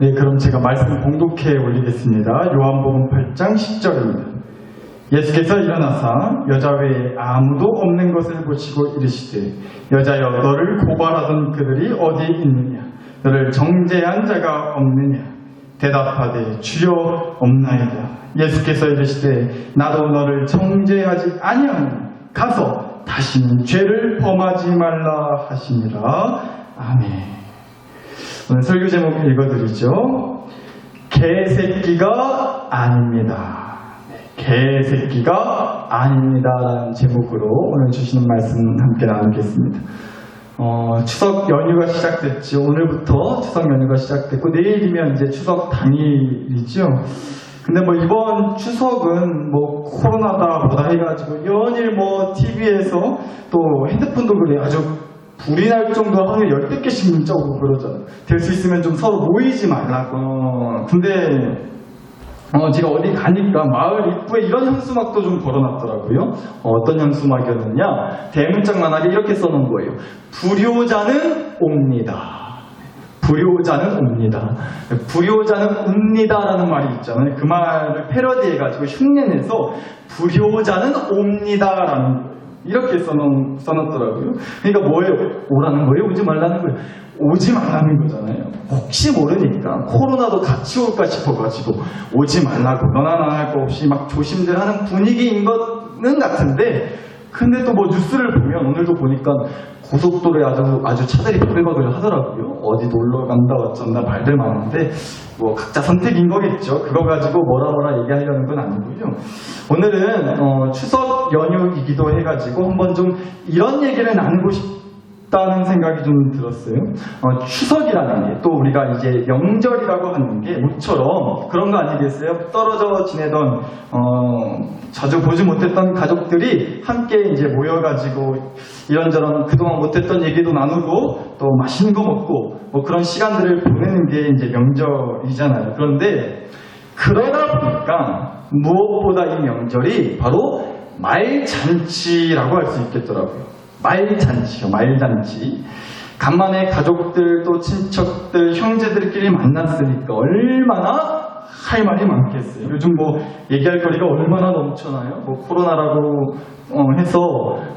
네, 그럼 제가 말씀 봉독해 올리겠습니다. 요한복음 8장 10절입니다. 예수께서 일어나사 여자 외에 아무도 없는 것을 보시고 이르시되 여자여 너를 고발하던 그들이 어디 있느냐? 너를 정죄한 자가 없느냐? 대답하되 주여 없나이다. 예수께서 이르시되 나도 너를 정죄하지 아니하니 가서 다시는 죄를 범하지 말라 하시니라. 아멘. 오늘 설교 제목 읽어드리죠. 개새끼가 아닙니다. 개새끼가 아닙니다 라는 제목으로 오늘 주시는 말씀 함께 나누겠습니다. 추석 연휴가 시작됐죠. 오늘부터 추석 연휴가 시작됐고 내일이면 이제 추석 당일이죠. 근데 뭐 이번 추석은 뭐 코로나다 뭐다 해가지고 연일 뭐 TV에서 또 핸드폰도 그래 아주 불이 날 정도로 하루에 10개씩 문자 오고 그러잖아요. 될 수 있으면 좀 서로 모이지 말라고. 근데 제가 어디 가니까 마을 입구에 이런 현수막도 좀 걸어놨더라고요. 어떤 현수막이었느냐? 대문짝만하게 이렇게 써놓은 거예요. 불효자는 옵니다. 불효자는 옵니다. 불효자는 옵니다라는 말이 있잖아요. 그 말을 패러디해가지고 흉내내서 불효자는 옵니다라는 거예요. 이렇게 써놨더라고요. 그러니까 뭐예요? 오라는 거예요? 오지 말라는 거예요? 오지 말라는 거잖아요. 혹시 모르니까 코로나도 같이 올까 싶어가지고 오지 말라고 너나 나나 할 거 없이 막 조심들 하는 분위기인 거는 같은데, 근데 또 뭐 뉴스를 보면 오늘도 보니까 고속도로에 아주 차들이 바글바글 하더라고요. 어디 놀러 간다 어쩐다 말들 많은데 뭐 각자 선택인 거겠죠. 그거 가지고 뭐라 얘기하려는 건 아니고요. 오늘은 추석 연휴이기도 해가지고 한번 좀 이런 얘기를 나누고 싶다는 생각이 좀 들었어요. 추석이라는 게 또 우리가 이제 명절이라고 하는 게 모처럼 그런 거 아니겠어요? 떨어져 지내던 자주 보지 못했던 가족들이 함께 이제 모여가지고 이런저런 그동안 못했던 얘기도 나누고 또 맛있는 거 먹고 뭐 그런 시간들을 보내는 게 이제 명절이잖아요. 그런데 그러다 보니까 무엇보다 이 명절이 바로 말잔치라고 할 수 있겠더라고요. 말잔치요, 말잔치. 간만에 가족들 또 친척들 형제들끼리 만났으니까 얼마나 할 말이 많겠어요. 요즘 뭐 얘기할 거리가 얼마나 넘쳐나요. 뭐 코로나라고 해서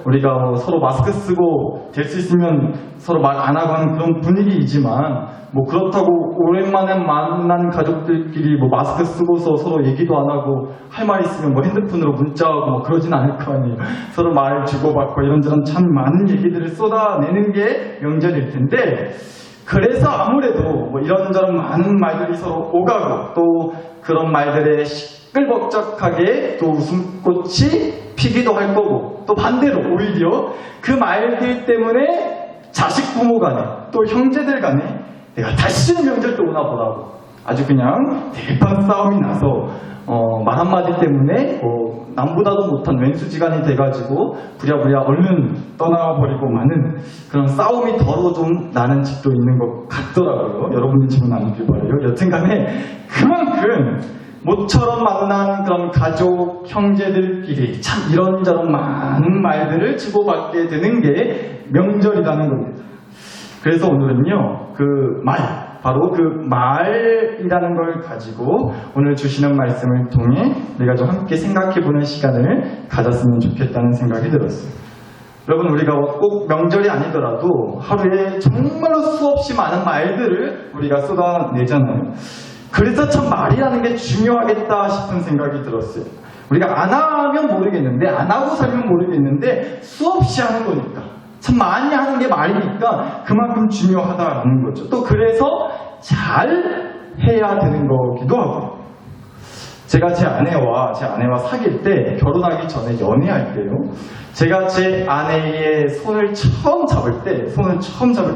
우리가 뭐 서로 마스크 쓰고 될 수 있으면 서로 말 안 하고 하는 그런 분위기이지만 뭐 그렇다고 오랜만에 만난 가족들끼리 뭐 마스크 쓰고서 서로 얘기도 안 하고 할 말 있으면 뭐 핸드폰으로 문자하고 뭐 그러진 않을 거 아니에요. 서로 말 주고받고 이런저런 참 많은 얘기들을 쏟아내는 게 명절일 텐데, 그래서 아무래도 뭐 이런저런 많은 말들이 서로 오가고 또 그런 말들에 시끌벅적하게 또 웃음꽃이 피기도 할 거고, 또 반대로 오히려 그 말들 때문에 자식 부모 간에 또 형제들 간에 내가 다시는 명절 때 오나 보라고 아주 그냥 대판 싸움이 나서 말 한마디 때문에 남보다도 못한 왼수지간이 돼가지고 부랴부랴 얼른 떠나버리고 마는 그런 싸움이 더러 좀 나는 집도 있는 것 같더라고요. 여러분의 집은 아니길 바라요. 여튼간에 그만큼 모처럼 만난 그런 가족, 형제들끼리 참 이런저런 많은 말들을 주고받게 되는 게 명절이라는 겁니다. 그래서 오늘은요, 바로 그 말이라는 걸 가지고 오늘 주시는 말씀을 통해 우리가 좀 함께 생각해보는 시간을 가졌으면 좋겠다는 생각이 들었어요. 여러분, 우리가 꼭 명절이 아니더라도 하루에 정말로 수없이 많은 말들을 우리가 쏟아내잖아요. 그래서 참 말이라는 게 중요하겠다 싶은 생각이 들었어요. 우리가 안 하면 모르겠는데, 안 하고 살면 모르겠는데 수없이 하는 거니까, 참 많이 하는 게 말이니까 그만큼 중요하다라는 거죠. 또 그래서 잘 해야 되는 거기도 하고. 제가 제 아내와 사귈 때, 결혼하기 전에 연애할 때요, 제가 제 아내의 손을 처음 잡을 때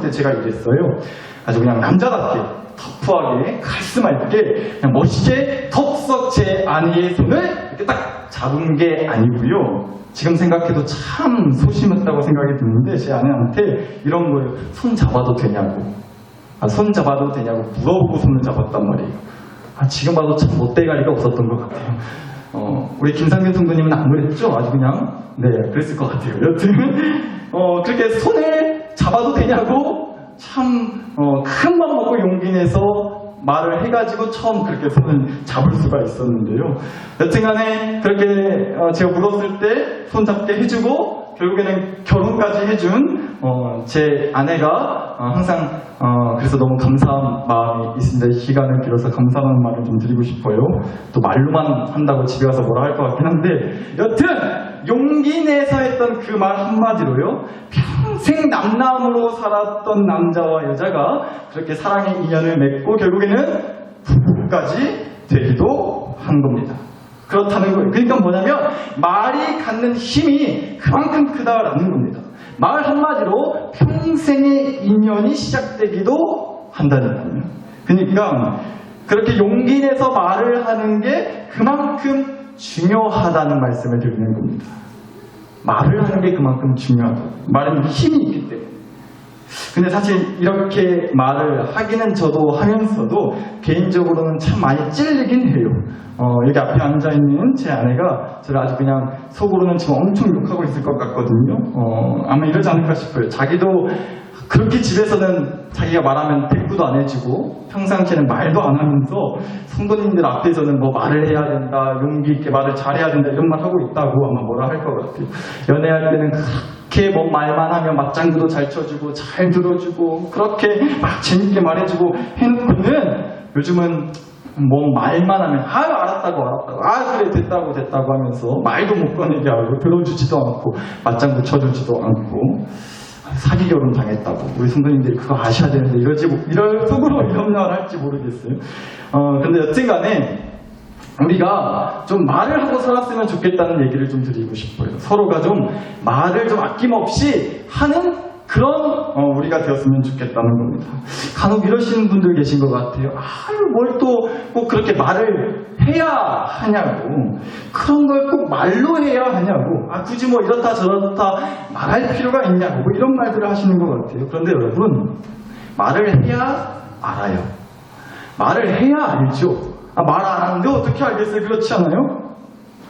제가 이랬어요. 아주 그냥 남자답게 터프하게 카리스마 있게 그냥 멋있게 덥석 제 아내의 손을 이렇게 딱 잡은 게 아니고요. 지금 생각해도 참 소심했다고 생각이 드는데, 제 아내한테 이런 거예요. 손 잡아도 되냐고. 손 잡아도 되냐고 물어보고 손을 잡았단 말이에요. 지금 봐도 참 못대가리가 없었던 것 같아요. 우리 김상균 성도님은 안 그랬죠? 아주 그냥 그랬을 것 같아요. 여튼 그렇게 손을 잡아도 되냐고 참 큰 맘 먹고 용기 내서 말을 해가지고 처음 그렇게 손을 잡을 수가 있었는데요. 여튼간에 그렇게 제가 물었을 때 손잡게 해주고 결국에는 결혼까지 해준 제 아내가 항상 그래서 너무 감사한 마음이 있습니다. 이 시간을 빌어서 감사한 말을 좀 드리고 싶어요. 또 말로만 한다고 집에 가서 뭐라 할 것 같긴 한데 여튼 용기 내서 했던 그 말 한마디로요, 평생 남남으로 살았던 남자와 여자가 그렇게 사랑의 인연을 맺고 결국에는 부부까지 되기도 한 겁니다. 그렇다는 거예요. 그러니까 뭐냐면 말이 갖는 힘이 그만큼 크다라는 겁니다. 말 한마디로 평생의 인연이 시작되기도 한다는 거예요. 그러니까 그렇게 용기 내서 말을 하는 게 그만큼 중요하다는 말씀을 드리는 겁니다. 말을 하는 게 그만큼 중요하다고. 말은 힘이 있기 때문에. 근데 사실 이렇게 말을 하기는 저도 하면서도 개인적으로는 참 많이 찔리긴 해요. 여기 앞에 앉아있는 제 아내가 저를 아주 그냥 속으로는 지금 엄청 욕하고 있을 것 같거든요. 아마 이러지 않을까 싶어요. 자기도 그렇게 집에서는 자기가 말하면 대꾸도 안 해주고 평상시에는 말도 안 하면서 성도님들 앞에서는 뭐 말을 해야 된다, 용기 있게 말을 잘해야 된다 이런 말 하고 있다고 아마 뭐라 할 것 같아요. 연애할 때는 그렇게 뭐 말만 하면 맞장구도 잘 쳐주고 잘 들어주고 그렇게 막 재밌게 말해주고 해놓고는 요즘은 뭐 말만 하면 알았다고 그래 됐다고 하면서 말도 못 꺼내게 하고 들어주지도 않고 맞장구 쳐주지도 않고 사기 결혼 당했다고. 우리 성도님들이 그거 아셔야 되는데 이럴 속으로 이런 말 할지 모르겠어요. 근데 여튼간에 우리가 좀 말을 하고 살았으면 좋겠다는 얘기를 좀 드리고 싶어요. 서로가 좀 말을 좀 아낌없이 하는 그런 우리가 되었으면 좋겠다는 겁니다. 간혹 이러시는 분들 계신 것 같아요. 뭘 또 꼭 그렇게 말을 해야 하냐고. 그런 걸 꼭 말로 해야 하냐고. 굳이 뭐 이렇다 저렇다 말할 필요가 있냐고. 뭐 이런 말들을 하시는 것 같아요. 그런데 여러분, 말을 해야 알아요. 말을 해야 알죠. 말 안 하는데 어떻게 알겠어요? 그렇지 않아요?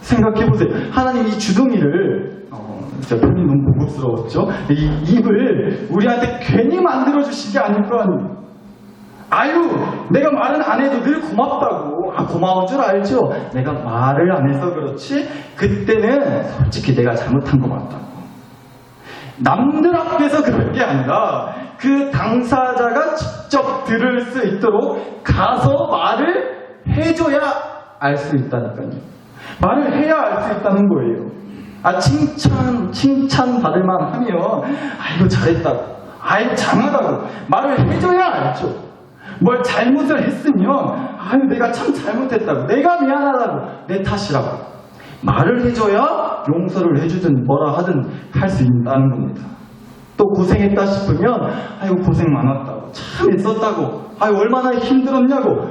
생각해보세요. 하나님 이 주둥이를 진짜 표현이 너무 고급스러웠죠? 이 입을 우리한테 괜히 만들어주신 게 아닐 거 아니에요. 내가 말은 안 해도 늘 고맙다고. 고마운 줄 알죠? 내가 말을 안 해서 그렇지 그때는 솔직히 내가 잘못한 것 같다고. 남들 앞에서 그럴 게 아니라 그 당사자가 직접 들을 수 있도록 가서 말을 해줘야 알 수 있다니까요. 말을 해야 알 수 있다는 거예요. 칭찬 받을만 하면 이거 잘했다고, 장하다고 말을 해줘야 알죠. 뭘 잘못을 했으면 내가 참 잘못했다고, 내가 미안하다고, 내 탓이라고 말을 해줘야 용서를 해주든 뭐라 하든 할 수 있다는 겁니다. 또 고생했다 싶으면 고생 많았다고, 참 애썼다고, 얼마나 힘들었냐고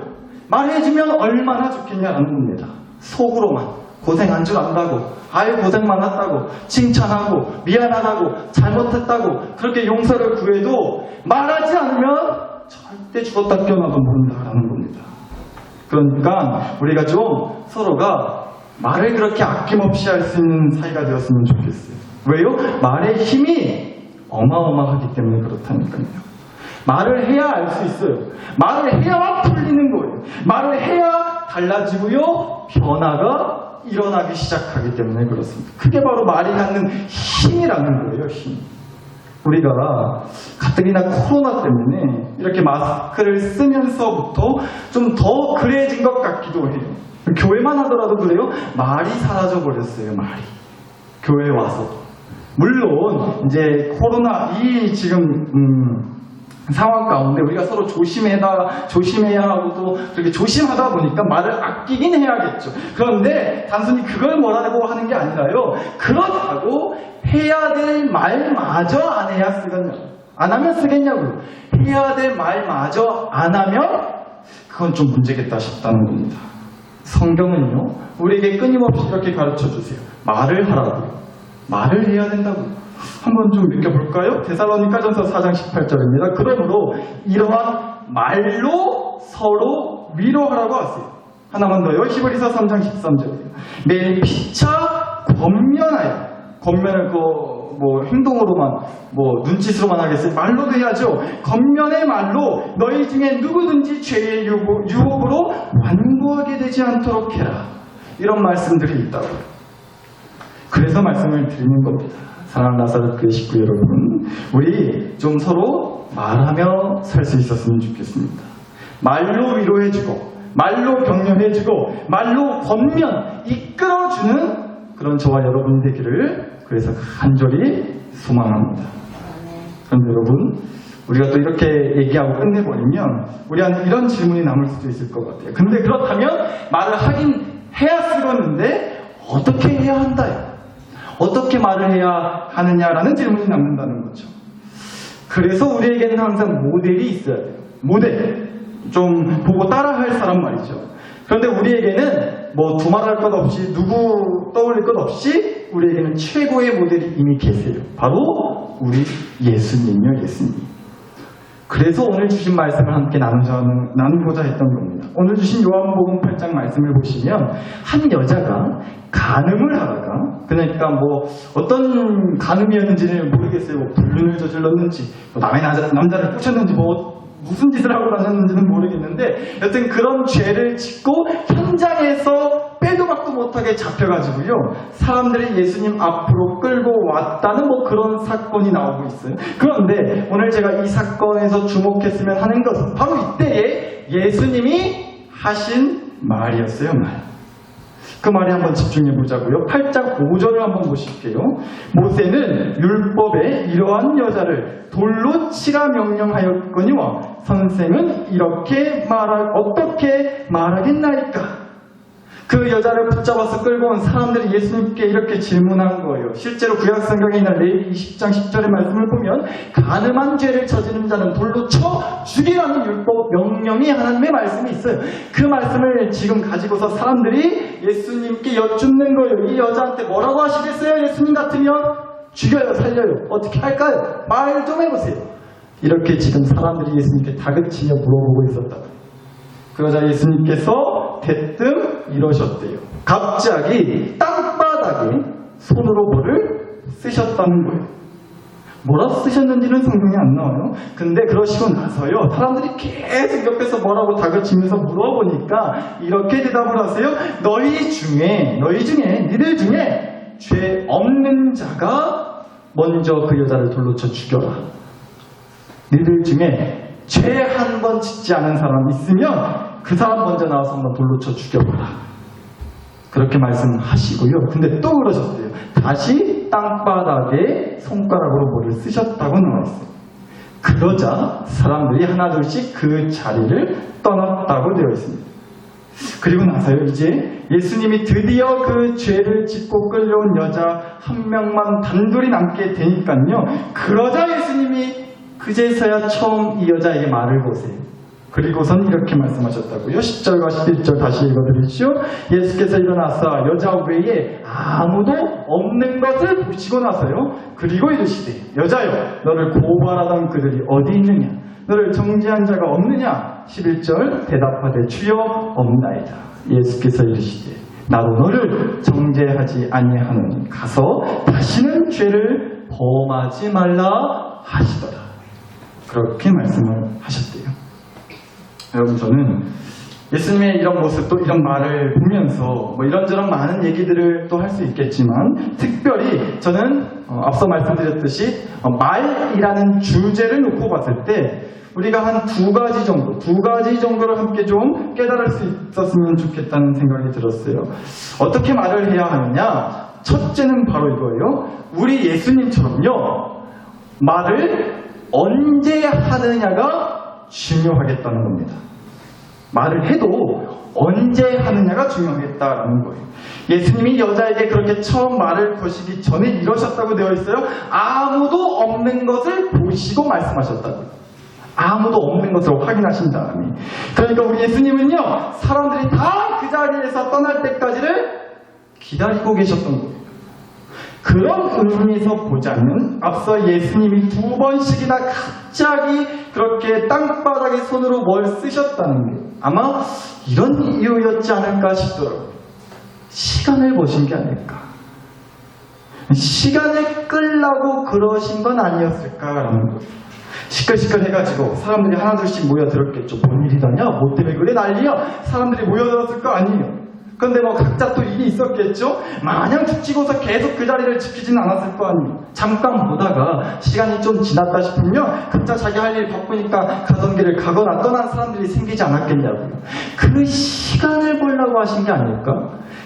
말해주면 얼마나 좋겠냐는 겁니다. 속으로만 고생한 줄 안다고, 고생 많았다고, 칭찬하고, 미안하다고, 잘못했다고, 그렇게 용서를 구해도 말하지 않으면 절대 죽었다 깨어나도 모른다라는 겁니다. 그러니까 우리가 좀 서로가 말을 그렇게 아낌없이 할 수 있는 사이가 되었으면 좋겠어요. 왜요? 말의 힘이 어마어마하기 때문에 그렇다니까요. 말을 해야 알 수 있어요. 말을 해야 풀리는 거예요. 말을 해야 달라지고요, 변화가 일어나기 시작하기 때문에 그렇습니다. 그게 바로 말이 갖는 힘이라는 거예요, 힘. 우리가 가뜩이나 코로나 때문에 이렇게 마스크를 쓰면서부터 좀 더 그래진 것 같기도 해요. 교회만 하더라도 그래요. 말이 사라져 버렸어요. 말이. 교회에 와서. 물론 이제 코로나 이 지금 상황 가운데 우리가 서로 조심해야 하고 또 그렇게 조심하다 보니까 말을 아끼긴 해야겠죠. 그런데 단순히 그걸 뭐라고 하는 게 아니라요. 그렇다고 해야 될 말마저 안 하면 쓰겠냐고요. 해야 될 말마저 안 하면 그건 좀 문제겠다 싶다는 겁니다. 성경은요, 우리에게 끊임없이 이렇게 가르쳐 주세요. 말을 하라고요. 말을 해야 된다고요. 한번 좀 읽어볼까요? 데살로니가전서 4장 18절입니다. 그러므로 이러한 말로 서로 위로하라고 하세요. 하나만 더요. 히브리서 3장 13절이에요. 매일 피차 권면하여, 권면을 행동으로만, 눈짓으로만 하겠어요? 말로도 해야죠. 겉면의 말로 너희 중에 누구든지 죄의 유혹으로 완고하게 되지 않도록 해라. 이런 말씀들이 있다고요. 그래서 말씀을 드리는 겁니다. 사랑하는 나사렛 교회 식구 여러분, 우리 좀 서로 말하며 살 수 있었으면 좋겠습니다. 말로 위로해주고, 말로 격려해주고, 말로 겉면 이끌어주는 그런 저와 여러분 되기를 그래서 간절히 소망합니다. 그런데 여러분, 우리가 또 이렇게 얘기하고 끝내버리면 우리한테 이런 질문이 남을 수도 있을 것 같아요. 근데 그렇다면 말을 하긴 해야 쓰겠는데 어떻게 해야 한다요? 어떻게 말을 해야 하느냐라는 질문이 남는다는 거죠. 그래서 우리에게는 항상 모델이 있어야 돼요. 모델. 좀 보고 따라할 사람 말이죠. 그런데 우리에게는 두말할 것 없이, 누구 떠올릴 것 없이 우리에게는 최고의 모델이 이미 계세요. 바로 우리 예수님이요, 예수님. 그래서 오늘 주신 말씀을 함께 나누고자 했던 겁니다. 오늘 주신 요한복음 8장 말씀을 보시면 한 여자가 간음을 하다가, 그러니까 어떤 간음이었는지는 모르겠어요. 불륜을 저질렀는지, 남의 남자를 꼬셨는지, 무슨 짓을 하고 다녔는지는 모르겠는데, 여튼 그런 죄를 짓고 현장에서 빼도 박도 못하게 잡혀가지고요, 사람들이 예수님 앞으로 끌고 왔다는 그런 사건이 나오고 있어요. 그런데 오늘 제가 이 사건에서 주목했으면 하는 것은 바로 이때에 예수님이 하신 말이었어요, 말. 그 말에 한번 집중해 보자고요. 8장 5절을 한번 보실게요. 모세는 율법에 이러한 여자를 돌로 치라 명령하였거니와 선생은 어떻게 말하겠나이까? 그 여자를 붙잡아서 끌고 온 사람들이 예수님께 이렇게 질문한 거예요. 실제로 구약성경에 있는 레위기 20장 10절의 말씀을 보면 간음한 죄를 저지른 자는 돌로 쳐 죽이라는 율법 명령이 하나님의 말씀이 있어요. 그 말씀을 지금 가지고서 사람들이 예수님께 여쭙는 거예요. 이 여자한테 뭐라고 하시겠어요? 예수님 같으면 죽여요, 살려요, 어떻게 할까요? 말 좀 해보세요. 이렇게 지금 사람들이 예수님께 다그치며 물어보고 있었다. 그 여자 예수님께서 대뜸 이러셨대요. 갑자기 땅바닥에 손으로 뭐를 쓰셨다는 거예요. 뭐라 쓰셨는지는 성경에 안 나와요. 근데 그러시고 나서요, 사람들이 계속 옆에서 뭐라고 다그치면서 물어보니까 이렇게 대답을 하세요. 니들 중에 죄 없는 자가 먼저 그 여자를 돌로 쳐 죽여라. 니들 중에 죄 한 번 짓지 않은 사람 있으면 그 사람 먼저 나와서 한번 돌로 쳐 죽여봐라. 그렇게 말씀하시고요. 근데 또 그러셨어요. 다시 땅바닥에 손가락으로 뭐를 쓰셨다고 나와있어요. 그러자 사람들이 하나둘씩 그 자리를 떠났다고 되어 있습니다. 그리고 나서요, 이제 예수님이 드디어 그 죄를 짓고 끌려온 여자 한 명만 단둘이 남게 되니까요. 그러자 예수님이 그제서야 처음 이 여자에게 말을 거세요. 그리고선 이렇게 말씀하셨다고요. 10절과 11절 다시 읽어드리시죠. 예수께서 일어나사 여자 외에 아무도 없는 것을 보시고 나서요. 그리고 이르시되 여자여, 너를 고발하던 그들이 어디 있느냐? 너를 정죄한 자가 없느냐? 11절 대답하되 주여 없나이다. 예수께서 이르시되 나도 너를 정죄하지 아니하노니 가서 다시는 죄를 범하지 말라 하시더라. 그렇게 말씀을 하셨대요. 여러분, 저는 예수님의 이런 모습, 또 이런 말을 보면서 이런저런 많은 얘기들을 또 할 수 있겠지만, 특별히 저는 앞서 말씀드렸듯이 말이라는 주제를 놓고 봤을 때 우리가 한 두 가지 정도를 함께 좀 깨달을 수 있었으면 좋겠다는 생각이 들었어요. 어떻게 말을 해야 하느냐? 첫째는 바로 이거예요. 우리 예수님처럼요, 말을 언제 하느냐가 중요하겠다는 겁니다. 말을 해도 언제 하느냐가 중요하겠다는 거예요. 예수님이 여자에게 그렇게 처음 말을 거시기 전에 이러셨다고 되어 있어요. 아무도 없는 것을 보시고 말씀하셨다고요. 아무도 없는 것을 확인하신 다음에. 그러니까 우리 예수님은요, 사람들이 다 그 자리에서 떠날 때까지를 기다리고 계셨던 거예요. 그런 의미에서 보자면 앞서 예수님이 2번씩이나 갑자기 그렇게 땅바닥에 손으로 뭘 쓰셨다는 게 아마 이런 이유였지 않을까 싶더라고요. 시간을 보신 게 아닐까. 시간을 끌라고 그러신 건 아니었을까라는 거예요. 시끌시끌 해가지고 사람들이 하나둘씩 모여들었겠죠. 뭔 일이더냐? 뭐 때문에 그래 난리야? 사람들이 모여들었을 거 아니에요. 근데 뭐 각자 또 일이 있었겠죠? 마냥 죽치고서 계속 그 자리를 지키지는 않았을 거 아니에요. 잠깐 보다가 시간이 좀 지났다 싶으면 각자 자기 할 일 바쁘니까 가던 길을 가거나 떠난 사람들이 생기지 않았겠냐고요. 그 시간을 보려고 하신 게 아닐까?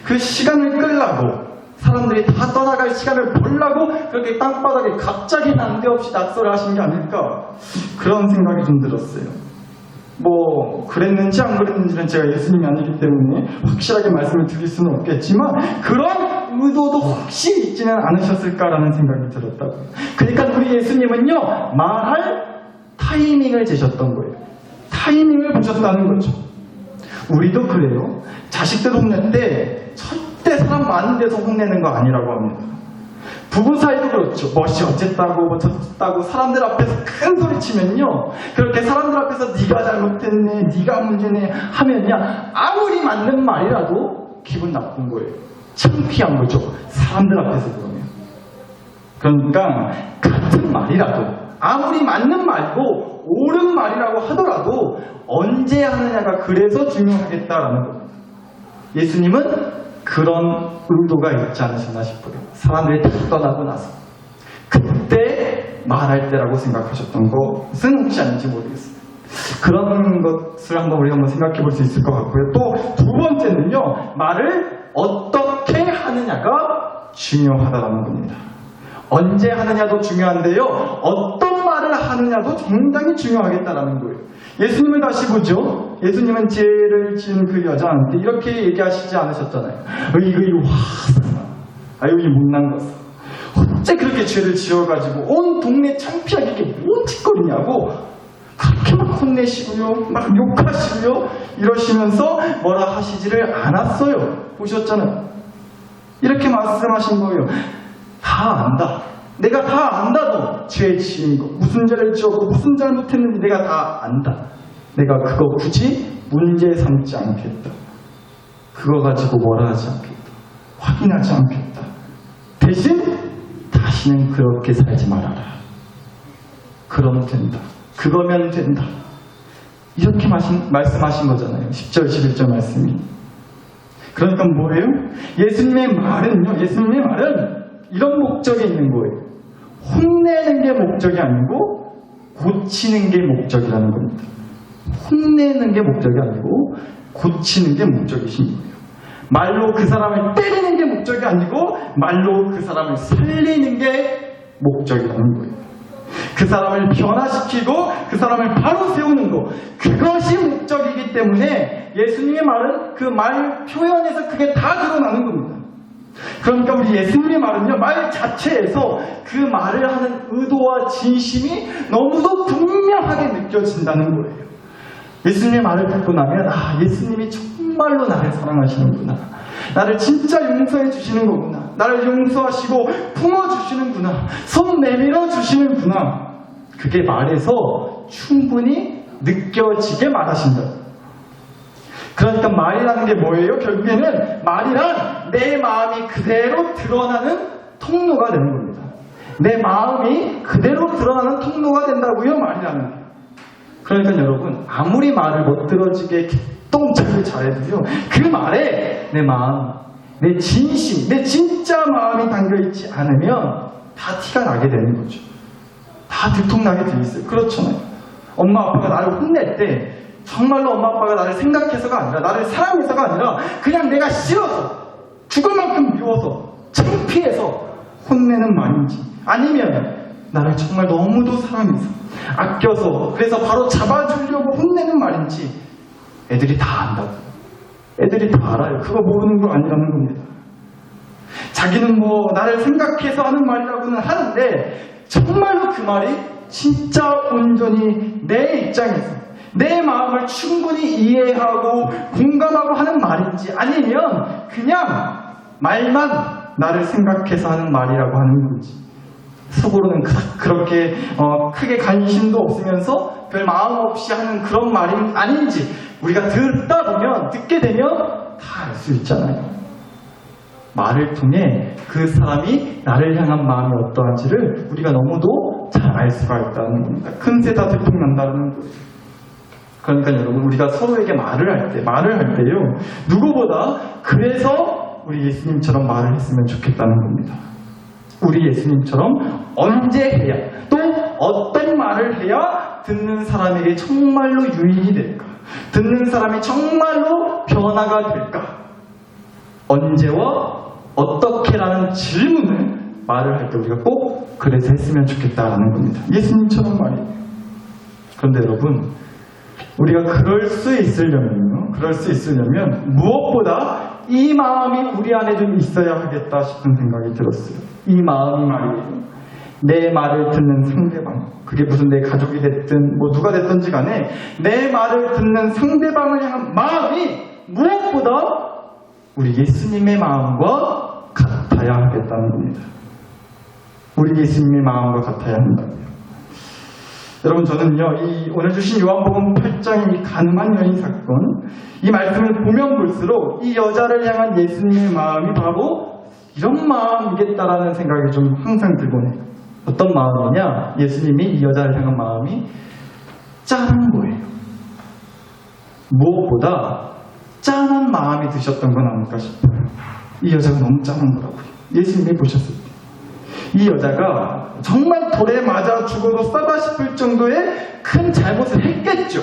그 시간을 끌라고 사람들이 다 떠나갈 시간을 보려고 그렇게 땅바닥에 갑자기 난데없이 낙서를 하신 게 아닐까? 그런 생각이 좀 들었어요. 뭐 그랬는지 안 그랬는지는 제가 예수님이 아니기 때문에 확실하게 말씀을 드릴 수는 없겠지만 그런 의도도 혹시 있지는 않으셨을까라는 생각이 들었다고. 그러니까 우리 예수님은요 말할 타이밍을 재셨던 거예요. 타이밍을 보셨다는 거죠. 우리도 그래요. 자식들 혼낼 때 절대 사람 많은 데서 혼내는 거 아니라고 합니다. 부부 사이도 그렇죠. 멋이 어쨌다고 뭐 저쨌다고 사람들 앞에서 큰 소리 치면요 그렇게 사람들 앞에서 네가 잘못했네 네가 문제네 하면요 아무리 맞는 말이라도 기분 나쁜 거예요. 창피한 거죠. 사람들 앞에서 그러면. 그러니까 같은 말이라도 아무리 맞는 말이고 옳은 말이라고 하더라도 언제 하느냐가 그래서 중요하겠다라는 겁니다. 예수님은 그런 의도가 있지 않으셨나 싶어요. 사람들이 다 떠나고 나서 그때 말할 때라고 생각하셨던 것은 혹시 아닌지 모르겠어요. 그런 것을 우리 한번 생각해 볼 수 있을 것 같고요. 또 두 번째는요 말을 어떻게 하느냐가 중요하다는 겁니다. 언제 하느냐도 중요한데요 어떤 말을 하느냐도 굉장히 중요하겠다라는 거예요. 예수님을 다시 보죠. 예수님은 죄를 지은 그 여자한테 이렇게 얘기하시지 않으셨잖아요. 이거 화사나 이 못난 것아 어째 그렇게 죄를 지어가지고 온 동네 창피하게 이게 뭔 짓거리냐고 그렇게 막 혼내시고요 막 욕하시고요 이러시면서 뭐라 하시지를 않았어요. 보셨잖아요. 이렇게 말씀하신 거예요. 다 안다. 내가 다 안다도 죄 지은 거 무슨 죄를 지었고 무슨 잘못했는지 내가 다 안다. 내가 그거 굳이 문제 삼지 않겠다. 그거 가지고 뭐라 하지 않겠다. 확인하지 않겠다. 대신 다시는 그렇게 살지 말아라. 그러면 된다. 그거면 된다. 이렇게 말씀하신 거잖아요. 10절 11절 말씀이. 그러니까 뭐예요? 예수님의 말은 이런 목적이 있는 거예요. 혼내는 게 목적이 아니고 고치는 게 목적이라는 겁니다. 혼내는 게 목적이 아니고 고치는 게 목적이신 거예요. 말로 그 사람을 때리는 게 목적이 아니고 말로 그 사람을 살리는 게 목적이라는 거예요. 그 사람을 변화시키고 그 사람을 바로 세우는 거 그것이 목적이기 때문에 예수님의 말은 그 말 표현에서 그게 다 드러나는 겁니다. 그러니까 우리 예수님의 말은요 말 자체에서 그 말을 하는 의도와 진심이 너무도 분명하게 느껴진다는 거예요. 예수님의 말을 듣고 나면 예수님이 정말로 나를 사랑하시는구나. 나를 진짜 용서해 주시는 거구나. 나를 용서하시고 품어주시는구나. 손 내밀어 주시는구나. 그게 말에서 충분히 느껴지게 말하신다. 그러니까 말이라는 게 뭐예요? 결국에는 말이란 내 마음이 그대로 드러나는 통로가 되는 겁니다. 내 마음이 그대로 드러나는 통로가 된다고요, 말이라는 게. 그러니까 여러분, 아무리 말을 멋들어지게 개똥차게 잘해도요, 그 말에 내 마음, 내 진심, 내 진짜 마음이 담겨있지 않으면 다 티가 나게 되는 거죠. 다 들통나게 돼 있어요. 그렇잖아요. 엄마 아빠가 나를 혼낼 때 정말로 엄마 아빠가 나를 생각해서가 아니라 나를 사랑해서가 아니라 그냥 내가 싫어서 죽을 만큼 미워서 창피해서 혼내는 말인지 아니면 나를 정말 너무도 사랑해서 아껴서 그래서 바로 잡아주려고 혼내는 말인지 애들이 다 안다고. 애들이 다 알아요. 그거 모르는 거 아니라는 겁니다. 자기는 뭐 나를 생각해서 하는 말이라고는 하는데 정말로 그 말이 진짜 온전히 내 입장에서 내 마음을 충분히 이해하고 공감하고 하는 말인지 아니면 그냥 말만 나를 생각해서 하는 말이라고 하는 건지 속으로는 그렇게 크게 관심도 없으면서 별 마음 없이 하는 그런 말이 아닌지 우리가 듣다 보면 듣게 되면 다 알 수 있잖아요. 말을 통해 그 사람이 나를 향한 마음이 어떠한지를 우리가 너무도 잘 알 수가 있다는 겁니다. 큰새다 들통난다는 거예요. 그러니까 여러분, 우리가 서로에게 말을 할 때요, 누구보다 그래서 우리 예수님처럼 말을 했으면 좋겠다는 겁니다. 우리 예수님처럼 언제 해야, 또 어떤 말을 해야 듣는 사람에게 정말로 유익이 될까? 듣는 사람이 정말로 변화가 될까? 언제와 어떻게라는 질문을 말을 할 때 우리가 꼭 그래서 했으면 좋겠다라는 겁니다. 예수님처럼 말이에요. 그런데 여러분, 우리가 그럴 수 있으려면 무엇보다 이 마음이 우리 안에 좀 있어야 하겠다 싶은 생각이 들었어요. 이 마음이 말이에요. 내 말을 듣는 상대방, 그게 무슨 내 가족이 됐든 뭐 누가 됐든지 간에 내 말을 듣는 상대방을 향한 마음이 무엇보다 우리 예수님의 마음과 같아야 하겠다는 겁니다. 우리 예수님의 마음과 같아야 한다고요. 여러분, 저는요, 이 오늘 주신 요한복음 8장의 이 가늠한 여인 사건, 이 말씀을 보면 볼수록 이 여자를 향한 예수님의 마음이 바로 이런 마음이겠다라는 생각이 좀 항상 들곤 해요. 어떤 마음이냐? 예수님이 이 여자를 향한 마음이 짠한 거예요. 무엇보다 짠한 마음이 드셨던 건 아닐까 싶어요. 이 여자가 너무 짠한 거라고요. 예수님이 보셨을 때. 이 여자가 정말 돌에 맞아 죽어도 싸다 싶을 정도의 큰 잘못을 했겠죠.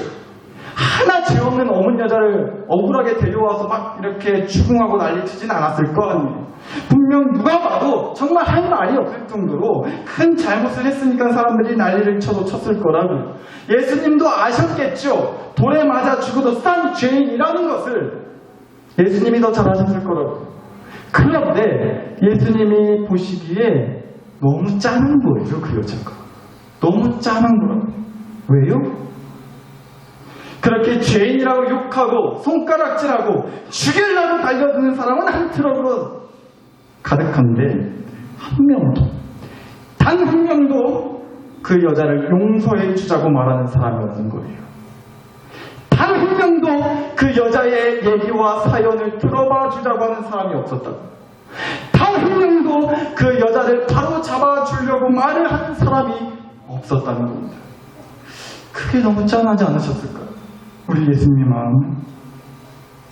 하나 죄 없는 어문 여자를 억울하게 데려와서 막 이렇게 추궁하고 난리치진 않았을 거 아니에요. 분명 누가 봐도 정말 할 말이 없을 정도로 큰 잘못을 했으니까 사람들이 난리를 쳤을 거라고요. 예수님도 아셨겠죠. 돌에 맞아 죽어도 싼 죄인이라는 것을 예수님이 더 잘 아셨을 거라고요. 그런데 예수님이 보시기에 너무 짠한 거예요, 그 여자가. 너무 짠한 거라고요. 왜요? 그렇게 죄인이라고 욕하고 손가락질하고 죽이려고 달려드는 사람은 한 트럭으로 가득한데 단 한 명도 그 여자를 용서해 주자고 말하는 사람이 없는 거예요. 단 한 명도 그 여자의 얘기와 사연을 들어봐 주자고 하는 사람이 없었다고. 단 한 명도 그 여자를 바로 잡아주려고 말을 하는 사람이 없었다는 겁니다. 그게 너무 짠하지 않으셨을까요? 우리 예수님의 마음.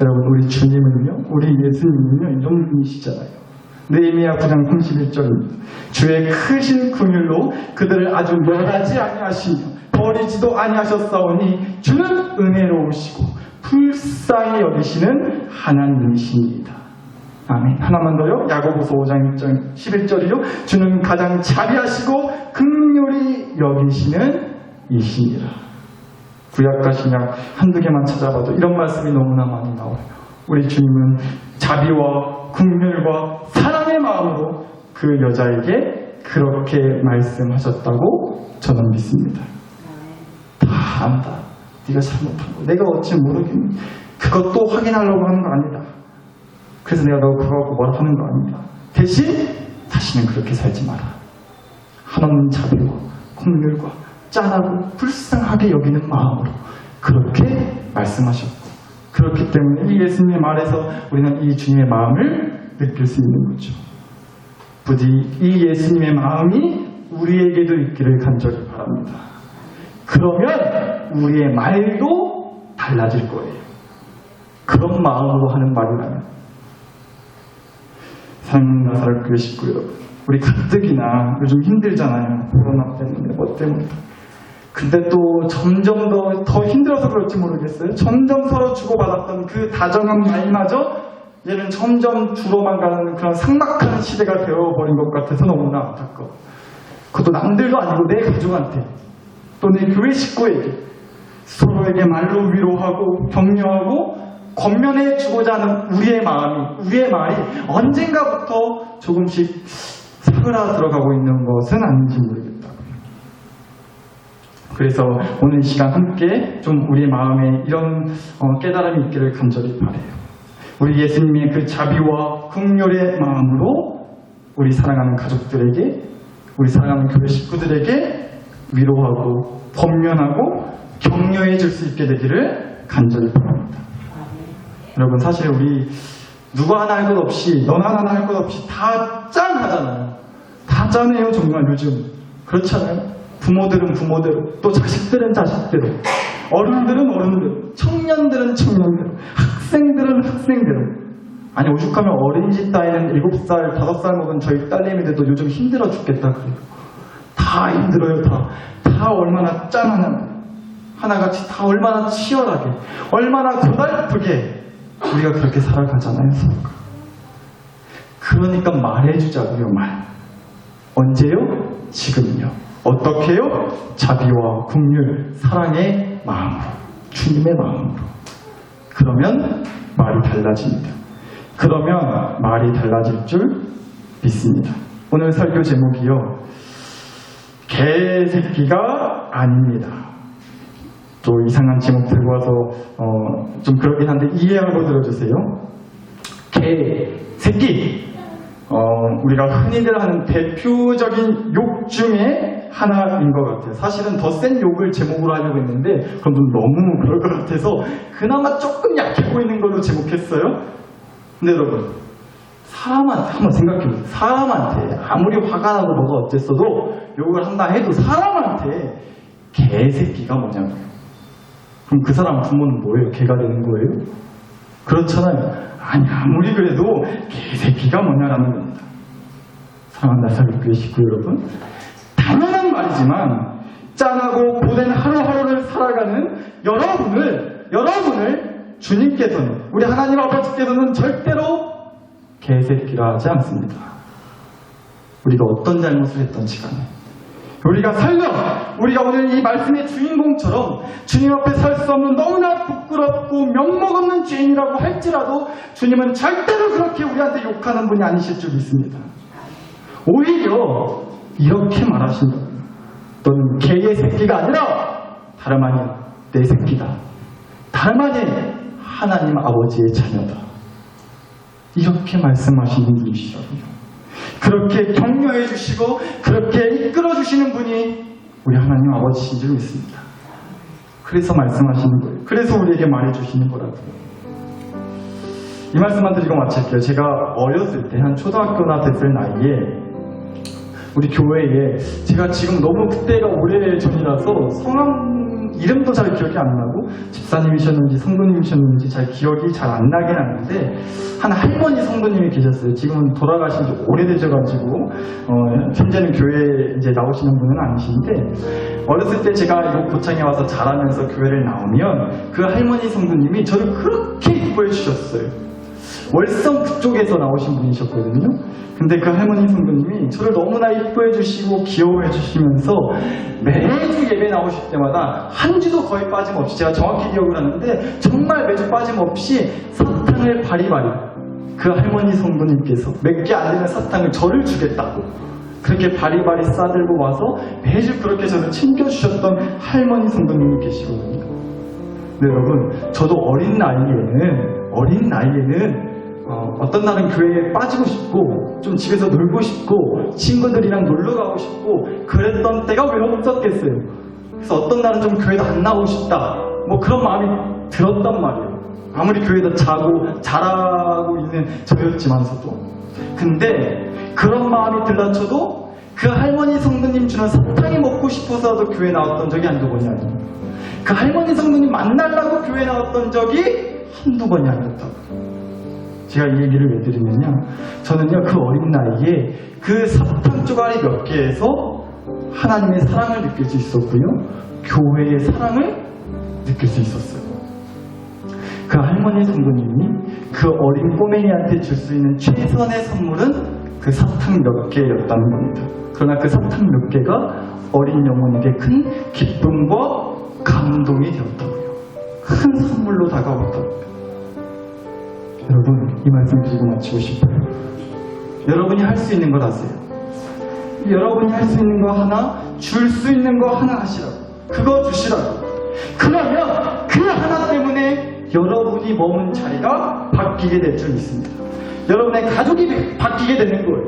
여러분, 우리 주님은요, 우리 예수님은요, 이런 분이시잖아요. 느헤미야 9장 31절입니다. 주의 크신 긍휼로 그들을 아주 멸하지 아니하시며 버리지도 아니하셨사오니 주는 은혜로우시고 불쌍히 여기시는 하나님이십니다. 아멘. 하나만 더요. 야고보서 5장 11절이요. 주는 가장 자비하시고 긍휼히 여기시는 이시니라. 구약과 신약 한두 개만 찾아봐도 이런 말씀이 너무나 많이 나와요. 우리 주님은 자비와 긍휼과 사랑의 마음으로 그 여자에게 그렇게 말씀하셨다고 저는 믿습니다. 다 안다. 네가 잘못한 거. 내가 어찌 모르겠니. 그것도 확인하려고 하는 거 아니다. 그래서 내가 너 그거하고 뭐라 하는 거 아니다. 대신 다시는 그렇게 살지 마라. 하나님 자비와 긍휼과 짠하고 불쌍하게 여기는 마음으로 그렇게 말씀하셨고, 그렇기 때문에 이 예수님의 말에서 우리는 이 주님의 마음을 느낄 수 있는 거죠. 부디 이 예수님의 마음이 우리에게도 있기를 간절히 바랍니다. 그러면 우리의 말도 달라질 거예요. 그런 마음으로 하는 말이라면. 사랑하는 나사렛교회 식구 여러분, 우리 가뜩이나 요즘 힘들잖아요. 코로나 때문에 뭐 때문에. 근데 또 점점 더 힘들어서 그럴지 모르겠어요. 점점 서로 주고받았던 그 다정한 말마저 얘는 점점 줄어만 가는 그런 삭막한 시대가 되어버린 것 같아서 너무나 안타까워. 그것도 남들도 아니고 내 가족한테 또 내 교회 식구에게 서로에게 말로 위로하고 격려하고 권면해 주고자 하는 우리의 말이 언젠가부터 조금씩 사그라들어가고 있는 것은 아닌지 모르겠다고요. 그래서 오늘 이 시간 함께 좀 우리 마음에 이런 깨달음이 있기를 간절히 바라요. 우리 예수님의 그 자비와 긍휼의 마음으로 우리 사랑하는 가족들에게, 우리 사랑하는 교회 식구들에게 위로하고 권면하고 격려해 줄 수 있게 되기를 간절히 바랍니다. 여러분, 사실 우리 누가 하나 할 것 없이, 너나 하나 할 것 없이 다 짠 하잖아요. 다 짠해요, 정말 요즘. 그렇잖아요. 부모들은 부모대로, 또 자식들은 자식대로, 어른들은 어른대로, 청년들은 청년대로, 학생들은 학생대로. 아니, 오죽하면 어린이집 따위는 7살, 5살 먹은 저희 딸내미들도 요즘 힘들어 죽겠다 그래요. 다 힘들어요, 다. 다 얼마나 짠하냐. 하나같이 다 얼마나 치열하게, 얼마나 고달프게 우리가 그렇게 살아가잖아요, 서로가. 그러니까 말해주자고요, 말. 언제요? 지금요. 어떻게요? 자비와 긍휼, 사랑의 마음으로, 주님의 마음으로. 그러면 말이 달라집니다. 그러면 말이 달라질 줄 믿습니다. 오늘 설교 제목이요, 개새끼가 아닙니다. 또 이상한 제목 들고 와서 좀 그렇긴 한데 이해하고 들어주세요. 개새끼, 우리가 흔히들 하는 대표적인 욕 중에 하나인 것 같아요. 사실은 더 센 욕을 제목으로 하려고 했는데 그건 좀 너무 그럴 것 같아서 그나마 조금 약해 보이는 걸로 제목했어요. 근데 여러분, 사람한테 한번 생각해보세요. 사람한테 아무리 화가 나고 뭐가 어쨌어도 욕을 한다 해도 사람한테 개새끼가 뭐냐고요. 그럼 그 사람 부모는 뭐예요? 개가 되는 거예요? 그렇잖아요. 아니, 아무리 그래도 개새끼가 뭐냐라는 겁니다. 사랑하는 나사렛교회 식구 여러분, 당연한 말이지만 짠하고 고된 하루하루를 살아가는 여러분을 주님께서는, 우리 하나님 아버지께서는 절대로 개새끼라 하지 않습니다. 우리가 어떤 잘못을 했던지 간에, 우리가 오늘 이 말씀의 주인공처럼 주님 앞에 설 수 없는 너무나 부끄럽고 명목 없는 죄인이라고 할지라도 주님은 절대로 그렇게 우리한테 욕하는 분이 아니실 줄 믿습니다. 오히려 이렇게 말하신다고요. 너는 개의 새끼가 아니라 다름 아닌 내 새끼다. 다름 아닌 하나님 아버지의 자녀다. 이렇게 말씀하시는 분이시라고요. 그렇게 격려해 주시고 그렇게 이끌어 주시는 분이 우리 하나님 아버지신 줄 믿습니다. 그래서 말씀하시는 거예요. 그래서 우리에게 말해주시는 거라고요. 이 말씀만 드리고 마칠게요. 제가 어렸을 때, 한 초등학교나 됐을 나이에 우리 교회에, 제가 지금 너무 그때가 오래전이라서 성함 이름도 잘 기억이 안 나고 집사님이셨는지 성도님이셨는지 잘 기억이 잘 안 나긴 하는데 한 할머니 성도님이 계셨어요. 지금은 돌아가신 지 오래되셔가지고 현재는 교회에 이제 나오시는 분은 아니신데, 어렸을 때 제가 이 고창에 와서 자라면서 교회를 나오면 그 할머니 성도님이 저를 그렇게 이뻐해 주셨어요. 월성 그쪽에서 나오신 분이셨거든요. 근데 그 할머니 성도님이 저를 너무나 이뻐해 주시고 귀여워해 주시면서 매주 예배 나오실 때마다 한 주도 거의 빠짐없이, 제가 정확히 기억을 하는데 정말 매주 빠짐없이 사탕을 바리바리, 그 할머니 성도님께서 몇 개 안 되는 사탕을 저를 주겠다고 그렇게 바리바리 싸들고 와서 매주 그렇게 저를 챙겨주셨던 할머니 성도님이 계시거든요. 네, 여러분, 저도 어린 나이에는 어떤 날은 교회에 빠지고 싶고 좀 집에서 놀고 싶고 친구들이랑 놀러 가고 싶고 그랬던 때가 왜 없었겠어요. 그래서 어떤 날은 좀 교회도 안 나오고 싶다, 뭐 그런 마음이 들었단 말이에요. 아무리 교회에서 잘하고 있는 저였지만서도. 근데 그런 마음이 들라쳐도 그 할머니 성도님 주는 사탕이 먹고 싶어서라도 교회 나왔던 적이 한두 번이 아니에요. 그 할머니 성도님 만나려고 교회 나왔던 적이 한두 번이 아니었다고. 제가 이 얘기를 왜 드리느냐, 저는요 그 어린 나이에 그 사탕 쪼가리 몇 개에서 하나님의 사랑을 느낄 수 있었고요, 교회의 사랑을 느낄 수 있었어요. 그 할머니 성도님이 그 어린 꼬맹이한테 줄 수 있는 최선의 선물은 그 사탕 몇 개였다는 겁니다. 그러나 그 사탕 몇 개가 어린 영혼에게 큰 기쁨과 감동이 되었다고요. 큰 선물로 다가왔다고요. 여러분, 이 말씀 드리고 마치고 싶어요. 여러분이 할 수 있는 것 하세요. 여러분이 할 수 있는 거 하나, 줄 수 있는 거 하나 하시라고. 그거 주시라고. 그러면 그 하나 때문에 여러분이 머문 자리가 바뀌게 될 줄 믿습니다. 여러분의 가족이 바뀌게 되는 거예요.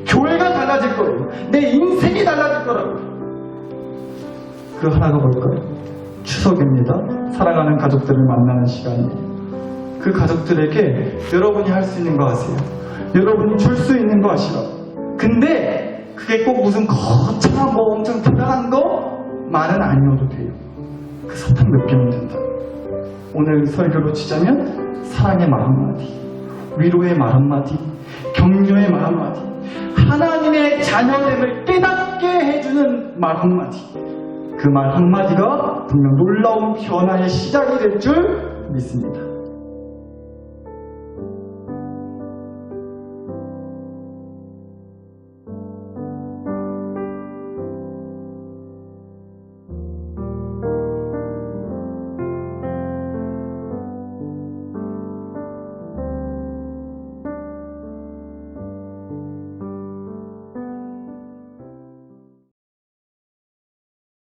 교회가 달라질 거예요. 내 인생이 달라질 거라고요. 그 하나가 뭘까요? 추석입니다. 사랑하는 가족들을 만나는 시간이에요. 그 가족들에게 여러분이 할 수 있는 거 아세요? 여러분이 줄 수 있는 거 아시라고. 근데 그게 꼭 무슨 거창한 뭐 엄청 대단한 거? 말은 아니어도 돼요. 그 사탕 몇 개면 된다. 오늘 설교로 치자면 사랑의 말 한마디, 위로의 말 한마디, 격려의 말 한마디, 하나님의 자녀됨을 깨닫게 해주는 말 한마디. 그 말 한마디가 분명 놀라운 변화의 시작이 될 줄 믿습니다.